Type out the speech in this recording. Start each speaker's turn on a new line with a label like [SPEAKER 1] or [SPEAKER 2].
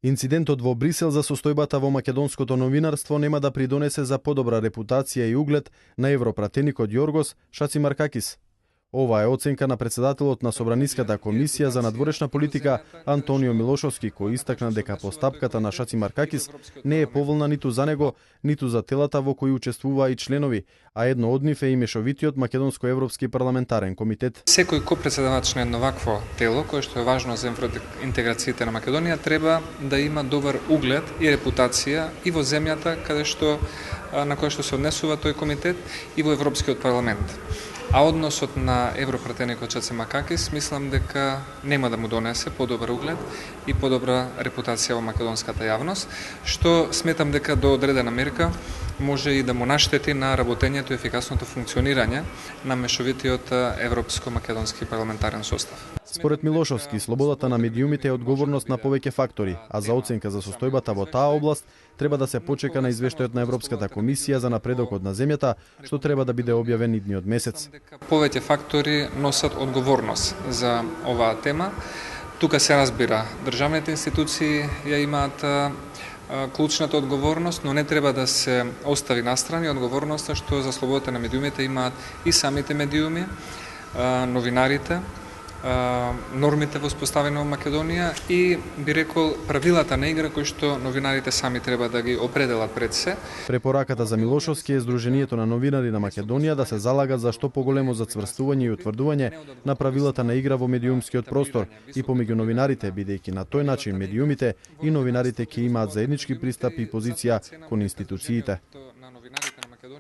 [SPEAKER 1] Инцидентот во Брисел за состојбата во македонското новинарство нема да придонесе за подобра репутација и углед на европратеникот Јоргос Шацимаркакис. Ова е оценка на председателот на Собраниската комисија за надворешна политика Антонио Милошовски, кој истакна дека постапката на Шацимаркакис не е поволна ниту за него, ниту за телата во кои учествуваа и членови, а едно од нив е и мешовитиот македонско-европски парламентарен комитет.
[SPEAKER 2] Секој ко-председавач на едно вакво тело, кое што е важно за интеграцијата на Македонија, треба да има добар углед и репутација и во земјата на која што се однесува тој комитет и во Европскиот парламент. А односот на европратеникот Шацимаркакис мислам дека нема да му донесе подобар углед и подобра репутација во македонската јавност, што сметам дека до одредена мерка може и да му наштети на работењето и ефикасното функционирање на мешовитиот европско-македонски парламентарен состав.
[SPEAKER 1] Според Милошовски, слободата на медиумите е одговорност на повеќе фактори, а за оценка за состојбата во таа област треба да се почека на извештајот на Европската комисија за напредокот на земјата, што треба да биде објавен идниот месец.
[SPEAKER 2] Повеќе фактори носат одговорност за оваа тема. Тука се разбира, државните институции ја имаат клучната одговорност, но не треба да се остави настрани одговорноста што за слободата на медиумите имаат и самите медиуми, новинарите, нормите воспоставени во Македонија и би рекол правилата на игра кои што новинарите сами треба да ги определат пред се.
[SPEAKER 1] Препораката за Милошовски е Сдруженијето на новинари на Македонија да се залагат за што поголемо зацврстување и утврдување на правилата на игра во медиумскиот простор и помеѓу новинарите, бидејќи на тој начин медиумите и новинарите ќе имаат заеднички пристап и позиција кон институциите.